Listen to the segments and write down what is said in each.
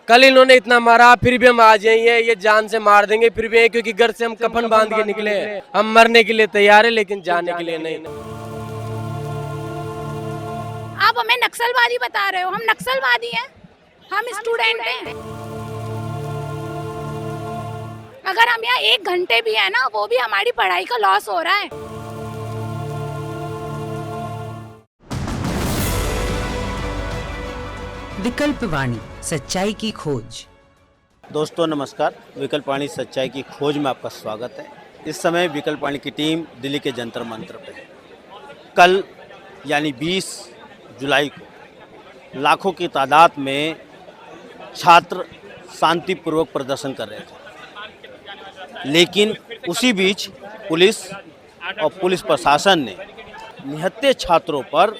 कल इन्होंने इतना मारा, फिर भी हम आ जाएंगे, ये जान से मार देंगे फिर भी, क्योंकि घर से हम कफन बांध के निकले हैं। हम मरने के लिए तैयार है लेकिन जाने के लिए नहीं। आप हमें नक्सलवादी बता रहे हो? हम नक्सलवादी हैं? हम स्टूडेंट हैं। अगर हम यहाँ 1 घंटे भी है ना, वो भी हमारी पढ़ाई का लॉस हो रहा है। विकल्प वाणी, सच्चाई की खोज। दोस्तों नमस्कार, विकल्प वाणी सच्चाई की खोज में आपका स्वागत है। इस समय विकल्प वाणी की टीम दिल्ली के जंतर मंतर पे है। कल यानी 20 जुलाई को लाखों की तादाद में छात्र शांतिपूर्वक प्रदर्शन कर रहे थे, लेकिन उसी बीच पुलिस और पुलिस प्रशासन ने निहत्थे छात्रों पर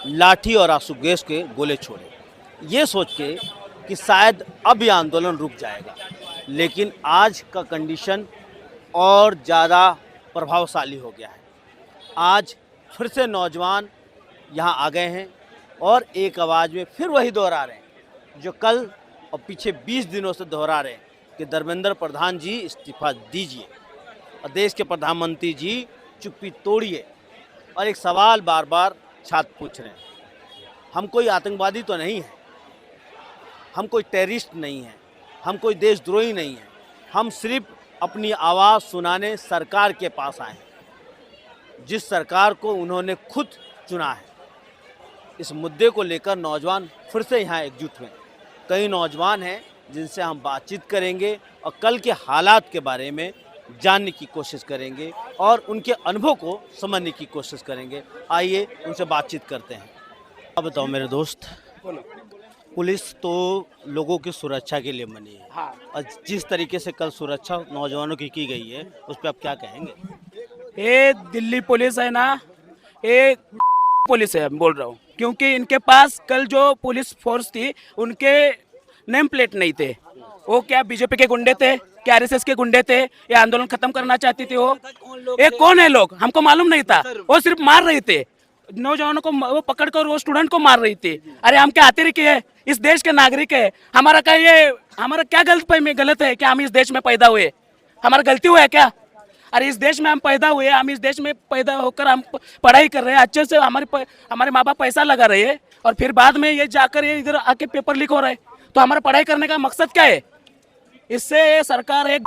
लाठी और आंसू गैस के गोले छोड़े, ये सोच के कि शायद अब यह आंदोलन रुक जाएगा। लेकिन आज का कंडीशन और ज़्यादा प्रभावशाली हो गया है। आज फिर से नौजवान यहाँ आ गए हैं और एक आवाज़ में फिर वही दोहरा रहे हैं जो कल और पीछे 20 दिनों से दोहरा रहे हैं कि धर्मेंद्र प्रधान जी इस्तीफा दीजिए और देश के प्रधानमंत्री जी चुप्पी तोड़िए। और एक सवाल बार बार छात्र पूछ रहे हैं, हम कोई आतंकवादी तो नहीं है, हम कोई टेररिस्ट नहीं है, हम कोई देशद्रोही नहीं है, हम सिर्फ अपनी आवाज़ सुनाने सरकार के पास आए हैं, जिस सरकार को उन्होंने खुद चुना है। इस मुद्दे को लेकर नौजवान फिर से यहाँ एकजुट हुए। कई नौजवान हैं जिनसे हम बातचीत करेंगे और कल के हालात के बारे में जानने की कोशिश करेंगे और उनके अनुभव को समझने की कोशिश करेंगे। आइए उनसे बातचीत करते हैं। अब बताओ मेरे दोस्त, पुलिस तो लोगों की सुरक्षा के लिए बनी है। हाँ। और जिस तरीके से कल सुरक्षा नौजवानों की गई है उस पर आप क्या कहेंगे? ये दिल्ली पुलिस है ना, ये पुलिस है, बोल रहा हूँ, क्योंकि इनके पास कल जो पुलिस फोर्स थी उनके नेम प्लेट नहीं थे। वो क्या बीजेपी के गुंडे थे, क्या आरएसएस के गुंडे थे, ये आंदोलन खत्म करना चाहती थी। वो कौन है लोग हमको मालूम नहीं था। वो सिर्फ मार रही थे नौजवानों को, वो पकड़ कर वो स्टूडेंट को मार रही थी। अरे हम क्या अतिरिक्त है, इस देश के नागरिक है। हमारा क्या गलत है क्या हम इस देश में पैदा हुए? हमारा गलती हुआ है क्या? अरे इस देश में हम पैदा हुए, हम इस देश में पैदा होकर हम पढ़ाई कर रहे हैं अच्छे से, हमारे माँ बाप पैसा लगा रहे हैं और फिर बाद में ये जाकर ये इधर आके पेपर लीक हो रहा है। तो हमारा पढ़ाई करने का मकसद क्या है? इससे सरकार है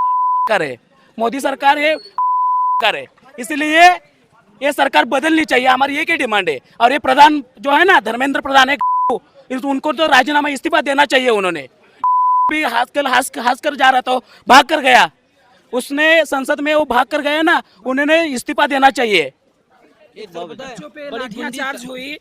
करे, मोदी सरकार है करे, इसलिए ये सरकार बदलनी चाहिए। हमारी ये की डिमांड है। और ये प्रधान जो है ना, धर्मेंद्र प्रधान है, उनको तो राजीनामा इस्तीफा देना चाहिए। उन्होंने भी हंस कर जा रहा था, भाग कर गया, उसने संसद में वो भाग कर गया ना, उन्होंने इस्तीफा देना चाहिए। बच्चों पे लाठीचार्ज हुई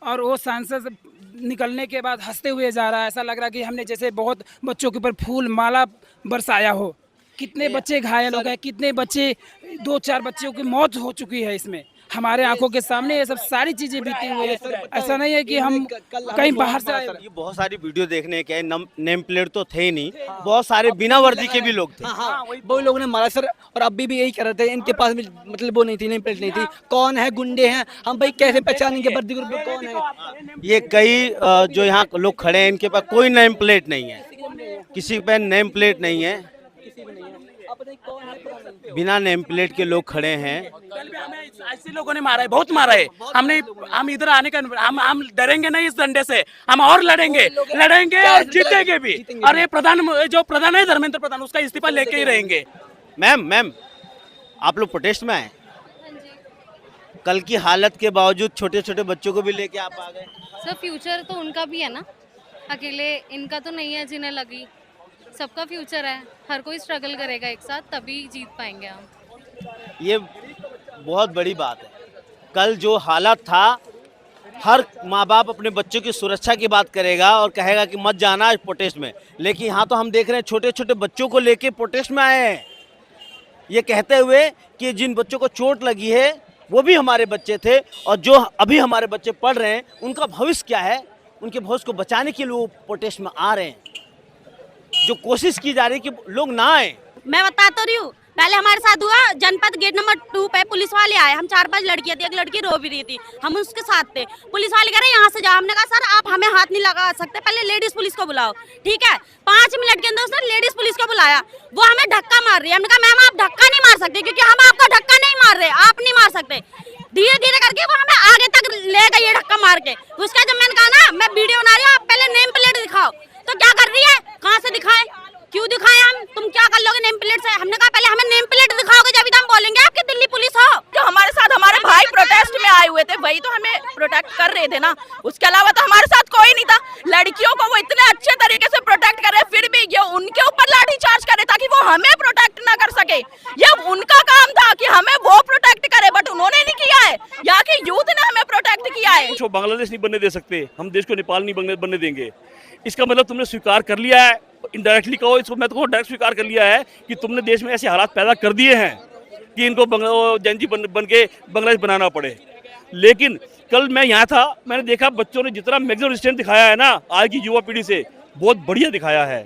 और वो सांसद निकलने के बाद हंसते हुए जा रहा है। ऐसा लग रहा है कि हमने जैसे बहुत बच्चों के ऊपर फूल माला बरसाया हो। कितने बच्चे घायल हो गए, कितने बच्चे, 2-4 बच्चों की मौत हो चुकी है। इसमें हमारे आंखों के सामने ये सब सारी चीजें बीती हुई है। ऐसा नहीं है कि हम कहीं बाहर से आए। ये बहुत सारी वीडियो देखने के नेम प्लेट तो थे ही नहीं, बहुत सारे बिना वर्दी के भी लोग थे। हाँ, वो लोगों ने मारा सर। और अभी भी यही कर रहे थे, इनके पास मतलब वो नहीं थी, नेम प्लेट नहीं थी। कौन है, गुंडे हैं, हम भाई कैसे पहचानेंगे वर्दी ग्रुप में कौन है? ये कई जो यहाँ लोग खड़े हैं इनके पास कोई नेम प्लेट नहीं है, किसी पे नेम प्लेट नहीं है, बिना नेम प्लेट के लोग खड़े हैं। कल भी हमें ऐसे लोगों ने मारा है, बहुत मारा है। हम इधर आने का, हम डरेंगे नहीं इस डंडे से, हम और लड़ेंगे और जीतेंगे भी। और ये जो प्रधान है धर्मेंद्र प्रधान, उसका इस्तीफा लेके ही रहेंगे। मैम आप लोग प्रोटेस्ट में आए? कल की हालत के बावजूद छोटे छोटे बच्चों को भी लेके आप आ गए। सर फ्यूचर तो उनका भी है ना, अकेले इनका तो नहीं है जिन्हें लगी, सबका फ्यूचर है। हर कोई स्ट्रगल करेगा एक साथ, तभी जीत पाएंगे हम। ये बहुत बड़ी बात है। कल जो हालत था, हर माँ बाप अपने बच्चों की सुरक्षा की बात करेगा और कहेगा कि मत जाना प्रोटेस्ट में, लेकिन यहाँ तो हम देख रहे हैं छोटे छोटे बच्चों को लेके प्रोटेस्ट में आए हैं, ये कहते हुए कि जिन बच्चों को चोट लगी है वो भी हमारे बच्चे थे और जो अभी हमारे बच्चे पढ़ रहे हैं उनका भविष्य क्या है, उनके भविष्य को बचाने के लिए वो प्रोटेस्ट में आ रहे हैं। जो कोशिश की जा रही है कि लोग ना आए। मैं बता तो रही हूँ, पहले हमारे साथ हुआ जनपद गेट नंबर 2 पे पुलिस वाले आए, हम 4-5 लड़कियां थी, एक लड़की रो भी रही थी, हम उसके साथ थे। पुलिस वाले कह रहे यहाँ से जाओ, हमने कहा सर आप हमें हाथ नहीं लगा सकते, पहले लेडीज पुलिस को बुलाओ। ठीक है, 5 मिनट के अंदर उसने लेडीज पुलिस को बुलाया, वो हमें धक्का मार रही है। हमने कहा मैम आप धक्का नहीं मार सकते, क्योंकि हम आपको धक्का नहीं मार रहे, आप नहीं मार सकते। धीरे धीरे करके वो हमें आगे तक ले गई है धक्का मार के। उसका जब मैंने कहा ना मैं वीडियो बना रही हूँ, आप पहले नेम प्लेट दिखाओ, तो क्या कर रही है, कहाँ से दिखाएं, क्यों दिखाएं हम, तुम क्या कर लोगे नेम प्लेट से। हमने कहा पहले हमें नेम प्लेट दिखाओगे जब हम बोलेंगे आपकी दिल्ली पुलिस हो। जो हमारे साथ हमारे भाई प्रोटेस्ट में आए हुए थे वही तो हमें प्रोटेक्ट कर रहे थे ना, उसके अलावा तो हमारे साथ कोई नहीं था। लड़कियों को वो इतने अच्छे तरीके से प्रोटेक्ट कर रहे, फिर भी ये उनके ऊपर लाठी चार्ज करे ताकि वो हमें प्रोटेक्ट ना कर सके। ये उनका काम था कि हमें वो प्रोटेक्ट करे, बट उन्होंने नहीं किया है, यहाँ के यूथ ने हमें प्रोटेक्ट किया है। जो बांग्लादेश नहीं बनने दे सकते, हम देश को नेपाल नहीं बनने देंगे। इसका मतलब तुमने स्वीकार कर लिया है, इनडायरेक्टली कहो इसको, मैं तो डायरेक्ट स्वीकार कर लिया है कि तुमने देश में ऐसे हालात पैदा कर दिए हैं कि इनको जंजी बन के बांग्लादेश बनाना पड़े। लेकिन कल मैं यहाँ था, मैंने देखा बच्चों ने जितना मैक्सिमम रिस्ट्रेंट दिखाया है ना आज की युवा पीढ़ी से, बहुत बढ़िया दिखाया है।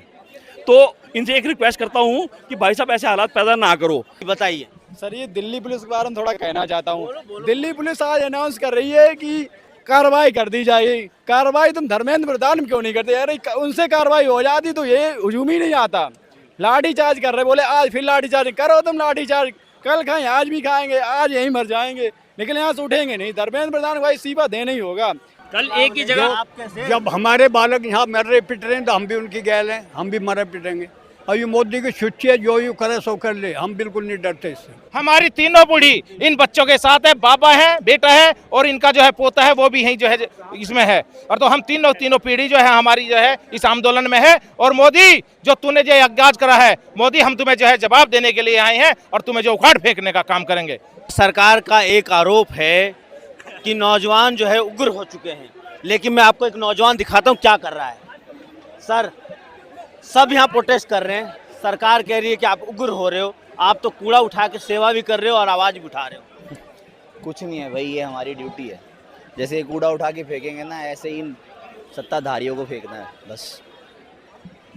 तो इनसे एक रिक्वेस्ट करता हूँ कि भाई साहब ऐसे हालात पैदा ना करो। बताइए सर, ये दिल्ली पुलिस के बारे में थोड़ा कहना चाहता हूँ। दिल्ली पुलिस आज अनाउंस कर रही है कि कार्रवाई कर दी जाएगी। कार्रवाई तुम धर्मेंद्र प्रधान क्यों नहीं करते? अरे उनसे कार्रवाई हो जाती तो ये हुजूम ही नहीं आता। लाठी चार्ज कर रहे, बोले आज फिर लाठी चार्ज करो, तुम लाठी चार्ज कल खाएं आज भी खाएंगे, आज यहीं मर जाएंगे, लेकिन यहाँ से उठेंगे नहीं। धर्मेंद्र प्रधान भाई सीबा देना ही होगा। कल एक ही जगह जब हमारे बालक यहाँ मर रहे पिट रहे हैं तो हम भी उनकी गैल हैं, हम भी मरे पिटेंगे। और ये मोदी की छुट्टी है, जो यूँ करे सो कर ले, हम बिल्कुल नहीं डरते इससे। हमारी तीनों बूढ़ी इन बच्चों के साथ है, बाबा है, बेटा है और इनका जो है पोता है वो भी यही जो है इसमें है। और तो हम तीनों पीढ़ी जो है हमारी जो है इस आंदोलन में है। और मोदी जो तूने जो अज्ञात करा है, मोदी हम तुम्हें जो है जवाब देने के लिए आए हैं और तुम्हें जो उखाड़ फेंकने का काम करेंगे। सरकार का एक आरोप है कि नौजवान जो है उग्र हो चुके हैं, लेकिन मैं आपको एक नौजवान दिखाता हूँ क्या कर रहा है। सर, सब यहाँ प्रोटेस्ट कर रहे हैं, सरकार कह रही है कि आप उग्र हो रहे हो, आप तो कूड़ा उठा के सेवा भी कर रहे हो और आवाज़ भी उठा रहे हो। कुछ नहीं है भाई, ये हमारी ड्यूटी है। जैसे कूड़ा उठा के फेंकेंगे ना, ऐसे ही इन सत्ताधारियों को फेंकना है बस।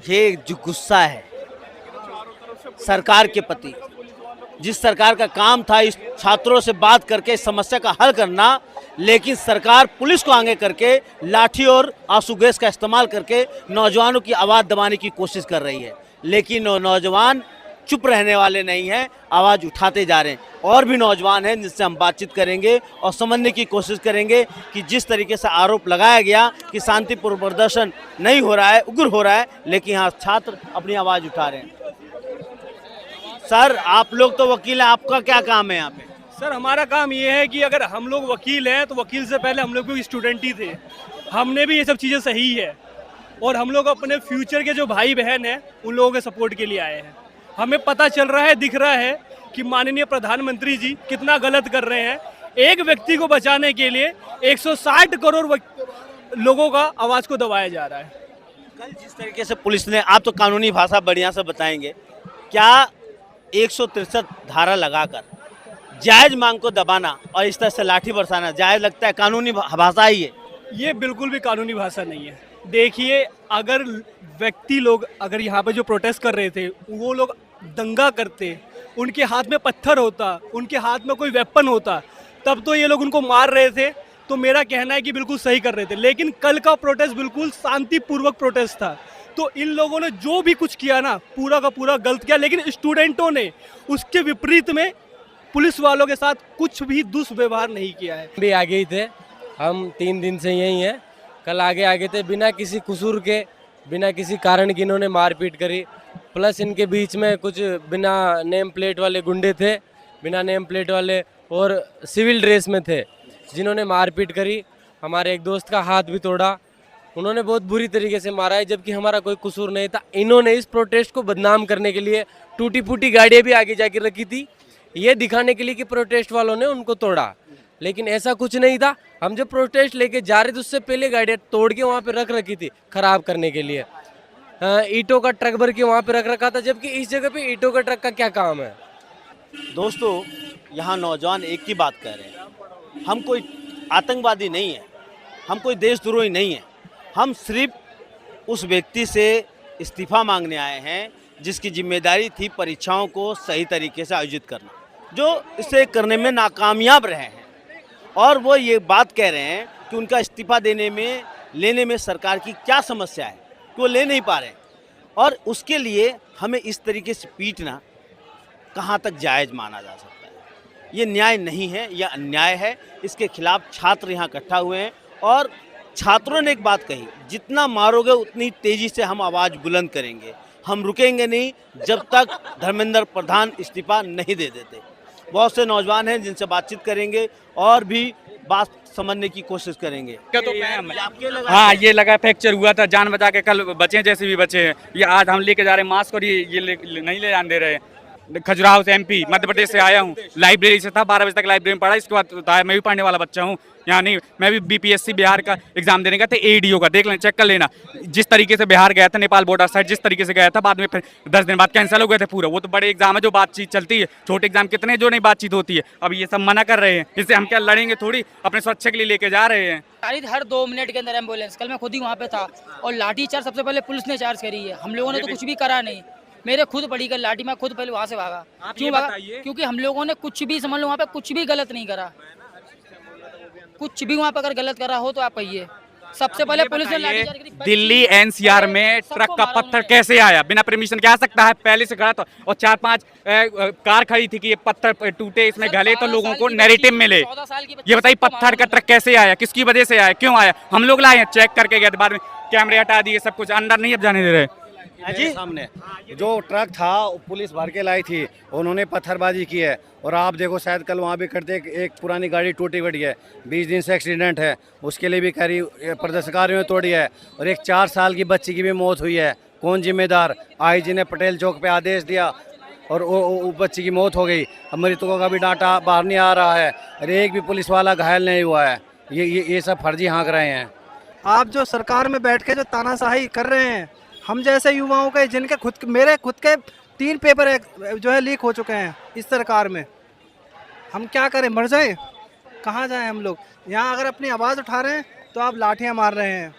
ये जो गुस्सा है सरकार के प्रति, जिस सरकार का काम था इस छात्रों से बात करके इस समस्या का हल करना, लेकिन सरकार पुलिस को आगे करके लाठी और आंसू गैस का इस्तेमाल करके नौजवानों की आवाज़ दबाने की कोशिश कर रही है। लेकिन नौजवान चुप रहने वाले नहीं हैं, आवाज़ उठाते जा रहे हैं। और भी नौजवान हैं जिनसे हम बातचीत करेंगे और समझने की कोशिश करेंगे कि जिस तरीके से आरोप लगाया गया कि शांतिपूर्ण प्रदर्शन नहीं हो रहा है, उग्र हो रहा है, लेकिन यहाँ छात्र अपनी आवाज़ उठा रहे हैं। सर, आप लोग तो वकील हैं, आपका क्या काम है यहाँ पे? सर, हमारा काम ये है कि अगर हम लोग वकील हैं तो वकील से पहले हम लोग भी स्टूडेंट ही थे, हमने भी ये सब चीज़ें सही है और हम लोग अपने फ्यूचर के जो भाई बहन हैं उन लोगों के सपोर्ट के लिए आए हैं। हमें पता चल रहा है, दिख रहा है कि माननीय प्रधानमंत्री जी कितना गलत कर रहे हैं। एक व्यक्ति को बचाने के लिए 160 करोड़ लोगों का आवाज़ को दबाया जा रहा है। कल जिस तरीके से पुलिस ने, आप तो कानूनी भाषा बढ़िया से बताएंगे, क्या 163 धारा लगाकर जायज मांग को दबाना और इस तरह से लाठी बरसाना जायज लगता है? कानूनी भाषा ही है ये? बिल्कुल भी कानूनी भाषा नहीं है। देखिए, अगर व्यक्ति लोग अगर यहाँ पे जो प्रोटेस्ट कर रहे थे वो लोग दंगा करते, उनके हाथ में पत्थर होता, उनके हाथ में कोई वेपन होता, तब तो ये लोग उनको मार रहे थे। तो मेरा कहना है कि बिल्कुल सही कर रहे थे। लेकिन कल का प्रोटेस्ट बिल्कुल शांतिपूर्वक प्रोटेस्ट था। तो इन लोगों ने जो भी कुछ किया ना, पूरा का पूरा गलत किया। लेकिन स्टूडेंटों ने उसके विपरीत में पुलिस वालों के साथ कुछ भी दुष्व्यवहार नहीं किया है। भी आगे ही थे, हम 3 दिन से यही हैं। कल आगे थे, बिना किसी कसूर के, बिना किसी कारण की इन्होंने मारपीट करी। प्लस इनके बीच में कुछ बिना नेम प्लेट वाले गुंडे थे, बिना नेम प्लेट वाले और सिविल ड्रेस में थे, जिन्होंने मारपीट करी। हमारे एक दोस्त का हाथ भी तोड़ा, उन्होंने बहुत बुरी तरीके से मारा है, जबकि हमारा कोई कसूर नहीं था। इन्होंने इस प्रोटेस्ट को बदनाम करने के लिए टूटी फूटी गाड़ियाँ भी आगे जाके रखी थी, ये दिखाने के लिए कि प्रोटेस्ट वालों ने उनको तोड़ा। लेकिन ऐसा कुछ नहीं था। हम जब प्रोटेस्ट लेके जा रहे थे उससे पहले गाड़ियाँ तोड़ के वहाँ पे रख रखी थी खराब करने के लिए। ईंटों का ट्रक भर के वहाँ पे रख रखा था, जबकि इस जगह पे ईंटों का ट्रक का क्या काम है? दोस्तों, यहाँ नौजवान एक ही बात कह रहे हैं, हम कोई आतंकवादी नहीं है, हम कोई देशद्रोही नहीं है, हम सिर्फ उस व्यक्ति से इस्तीफा मांगने आए हैं जिसकी जिम्मेदारी थी परीक्षाओं को सही तरीके से आयोजित करना, जो इसे करने में नाकामयाब रहे हैं। और वो ये बात कह रहे हैं कि उनका इस्तीफा लेने में सरकार की क्या समस्या है कि वो ले नहीं पा रहे, और उसके लिए हमें इस तरीके से पीटना कहाँ तक जायज़ माना जा सकता है। ये न्याय नहीं है, यह अन्याय है। इसके खिलाफ छात्र यहाँ इकट्ठा हुए हैं और छात्रों ने एक बात कही, जितना मारोगे उतनी तेज़ी से हम आवाज़ बुलंद करेंगे, हम रुकेंगे नहीं जब तक धर्मेंद्र प्रधान इस्तीफा नहीं दे देते। बहुत से नौजवान हैं जिनसे बातचीत करेंगे और भी बात समझने की कोशिश करेंगे। हाँ, ये लगा फ्रैक्चर हुआ था, जान बचा के कल बचे जैसे भी बचे हैं। ये आज हम लेके जा रहे हैं मास्क, और ये नहीं ले जाने दे रहे। खजुराहो से MP मध्य प्रदेश से आया हूँ, लाइब्रेरी से था, 12 बजे तक लाइब्रेरी में पढ़ा। इसके बाद मैं भी पढ़ने वाला बच्चा हूँ, यहाँ नहीं, मैं भी BPSC बिहार का एग्जाम देने गया था, ADO का, देख लेना, चेक कर लेना। जिस तरीके से बिहार गया था, नेपाल बॉर्डर साइड जिस तरीके से गया था, बाद में फिर 10 दिन बाद कैंसिल हो गए थे पूरा। वो तो बड़े एग्जाम है जो बातचीत चलती है, छोटे एग्जाम कितने जो नहीं बातचीत होती है। अब ये सब मना कर रहे हैं, इससे हम क्या लड़ेंगे थोड़ी, अपने सुरक्षा के लिए लेके जा रहे हैं। हर 2 मिनट के अंदर एम्बुलेंस, कल मैं खुद ही वहाँ पे था, और लाठी चार्ज सबसे पहले पुलिस ने चार्ज करी है, हम लोगों ने तो कुछ भी करा नहीं। मेरे खुद पड़ी कर लाठी, मैं खुद पहले वहाँ से भागा। क्यों भागा? क्योंकि हम लोगों ने कुछ भी, समझ लो, वहाँ पे कुछ भी गलत नहीं करा। कुछ भी वहाँ पे अगर गलत करा हो तो आप कहिए। सबसे पहले पुलिस ने लाठी चार्ज करी। दिल्ली NCR में ट्रक का पत्थर कैसे आया? बिना परमिशन के आ सकता है? पहले से खड़ा था, और 4-5 कार खड़ी थी कि ये पत्थर टूटे, इसमें गले तो लोगों को नैरेटिव मिले। ये बताइए, पत्थर का ट्रक कैसे आया, किसकी वजह से आया, क्यों आया? हम लोग लाए हैं, चेक करके गए, बाद में कैमरे हटा दिए, सब कुछ, अंदर नहीं अब जाने दे रहे। जी सामने जो ट्रक था पुलिस भर के लाई थी, उन्होंने पत्थरबाजी की है। और आप देखो, शायद कल वहाँ भी करते एक पुरानी गाड़ी टूटी पड़ी है, 20 दिन से एक्सीडेंट है, उसके लिए भी करी प्रदर्शनकारियों ने तोड़ी है। और एक 4 साल की बच्ची की भी मौत हुई है। कौन जिम्मेदार? IG ने पटेल चौक पे आदेश दिया और वो बच्ची की मौत हो गई। अब मृतकों का भी डाटा बाहर नहीं आ रहा है, और एक भी पुलिस वाला घायल नहीं हुआ है। ये सब फर्जी हाँक रहे हैं। आप जो सरकार में बैठ के जो तानाशाही कर रहे हैं, हम जैसे युवाओं के, जिनके मेरे खुद के 3 पेपर जो है लीक हो चुके हैं इस सरकार में, हम क्या करें? मर जाएं? कहाँ जाएं हम लोग? यहाँ अगर अपनी आवाज़ उठा रहे हैं तो आप लाठियाँ मार रहे हैं,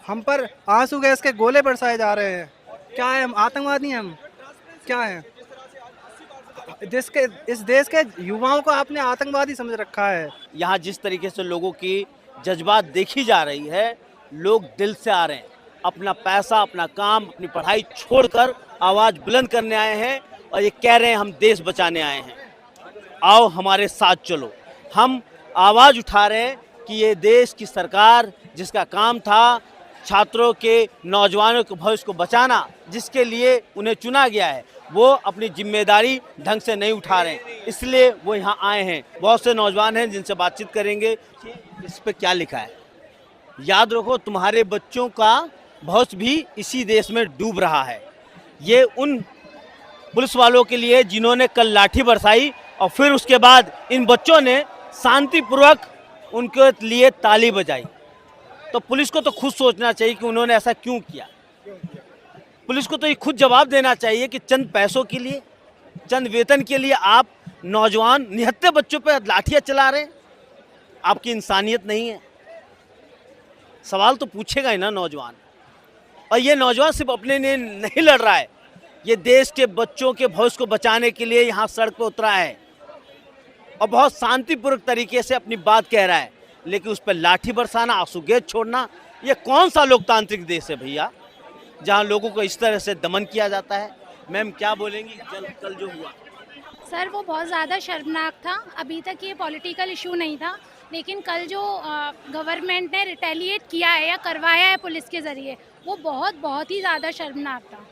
हम पर आंसू गैस के गोले बरसाए जा रहे हैं। क्या है, हम आतंकवादी हैं? हम क्या हैं? इस देश के युवाओं को आपने आतंकवादी समझ रखा है। यहाँ जिस तरीके से लोगों की जज्बात देखी जा रही है, लोग दिल से आ रहे हैं, अपना पैसा, अपना काम, अपनी पढ़ाई छोड़कर आवाज़ बुलंद करने आए हैं, और ये कह रहे हैं हम देश बचाने आए हैं, आओ हमारे साथ चलो। हम आवाज़ उठा रहे हैं कि ये देश की सरकार जिसका काम था छात्रों के, नौजवानों के भविष्य को बचाना, जिसके लिए उन्हें चुना गया है, वो अपनी जिम्मेदारी ढंग से नहीं उठा रहे हैं, इसलिए वो यहाँ आए हैं। बहुत से नौजवान हैं जिनसे बातचीत करेंगे। इस पे क्या लिखा है? याद रखो, तुम्हारे बच्चों का भविष्य भी इसी देश में डूब रहा है। ये उन पुलिस वालों के लिए जिन्होंने कल लाठी बरसाई, और फिर उसके बाद इन बच्चों ने शांतिपूर्वक उनके लिए ताली बजाई। तो पुलिस को तो खुद सोचना चाहिए कि उन्होंने ऐसा क्यों किया। पुलिस को तो ये खुद जवाब देना चाहिए कि चंद पैसों के लिए, चंद वेतन के लिए आप नौजवान निहत्थे बच्चों पर लाठियाँ चला रहे हैं। आपकी इंसानियत नहीं है। सवाल तो पूछेगा ही ना नौजवान। और ये नौजवान सिर्फ अपने लिए नहीं लड़ रहा है, ये देश के बच्चों के भविष्य को बचाने के लिए यहाँ सड़क पर उतरा है, और बहुत शांतिपूर्वक तरीके से अपनी बात कह रहा है। लेकिन उस पर लाठी बरसाना, आंसू गैस छोड़ना, ये कौन सा लोकतांत्रिक देश है भैया, जहाँ लोगों को इस तरह से दमन किया जाता है? मैम क्या बोलेंगी कल जो हुआ? सर, वो बहुत ज़्यादा शर्मनाक था। अभी तक ये पॉलिटिकल इशू नहीं था, लेकिन कल जो गवर्नमेंट ने रिटेलिएट किया है या करवाया है पुलिस के ज़रिए, वो बहुत ही ज़्यादा शर्मनाक था।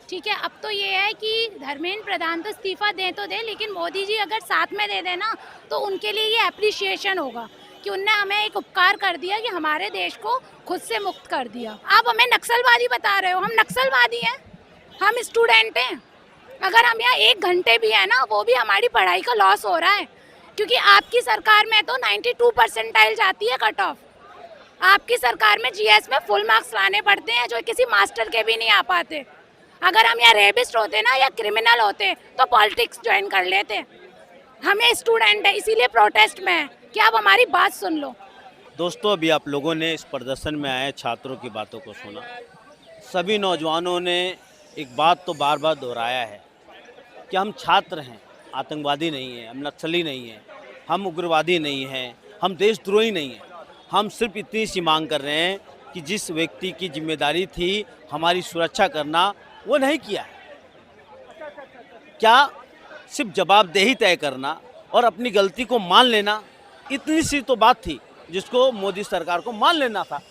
ठीक है, अब तो ये है कि धर्मेंद्र प्रधान तो इस्तीफ़ा दें तो दें, लेकिन मोदी जी अगर साथ में दे देना तो उनके लिए ये अप्रिशिएशन होगा कि उनने हमें एक उपकार कर दिया कि हमारे देश को खुद से मुक्त कर दिया। आप हमें नक्सलवादी बता रहे हो, हम नक्सलवादी हैं? हम स्टूडेंट हैं। अगर हम यहाँ 1 घंटे भी है ना, वो भी हमारी पढ़ाई का लॉस हो रहा है, क्योंकि आपकी सरकार में तो 92 परसेंटाइल जाती है कट ऑफ। आपकी सरकार में GS में फुल मार्क्स लाने पड़ते हैं, जो किसी मास्टर के भी नहीं आ पाते। अगर हम यहाँ रेपिस्ट होते ना या क्रिमिनल होते तो पॉलिटिक्स ज्वाइन कर लेते। हमें स्टूडेंट है, इसीलिए प्रोटेस्ट में है कि आप हमारी बात सुन लो। दोस्तों, अभी आप लोगों ने इस प्रदर्शन में आए छात्रों की बातों को सुना। सभी नौजवानों ने एक बात तो बार बार दोहराया है कि हम छात्र हैं, आतंकवादी नहीं हैं, हम नक्सली नहीं हैं, हम उग्रवादी नहीं हैं, हम देशद्रोही नहीं हैं। हम सिर्फ इतनी सी मांग कर रहे हैं कि जिस व्यक्ति की जिम्मेदारी थी हमारी सुरक्षा करना, वो नहीं किया है। क्या सिर्फ जवाबदेही तय करना और अपनी गलती को मान लेना, इतनी सी तो बात थी जिसको मोदी सरकार को मान लेना था।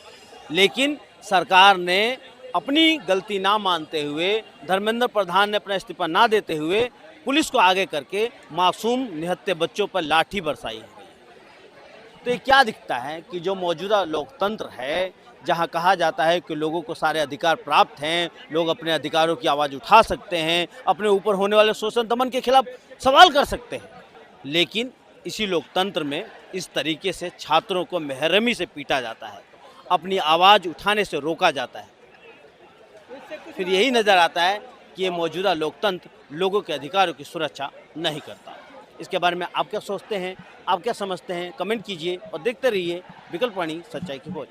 लेकिन सरकार ने अपनी गलती ना मानते हुए, धर्मेंद्र प्रधान ने अपना इस्तीफा ना देते हुए पुलिस को आगे करके मासूम निहत्थे बच्चों पर लाठी बरसाई है। तो ये क्या दिखता है कि जो मौजूदा लोकतंत्र है, जहां कहा जाता है कि लोगों को सारे अधिकार प्राप्त हैं, लोग अपने अधिकारों की आवाज़ उठा सकते हैं, अपने ऊपर होने वाले शोषण दमन के खिलाफ सवाल कर सकते हैं, लेकिन इसी लोकतंत्र में इस तरीके से छात्रों को बेरहमी से पीटा जाता है, अपनी आवाज़ उठाने से रोका जाता है। फिर यही नज़र आता है कि ये मौजूदा लोकतंत्र लोगों के अधिकारों की सुरक्षा नहीं करता। इसके बारे में आप क्या सोचते हैं, आप क्या समझते हैं, कमेंट कीजिए और देखते रहिए विकल्प वाणी सच्चाई की खोज।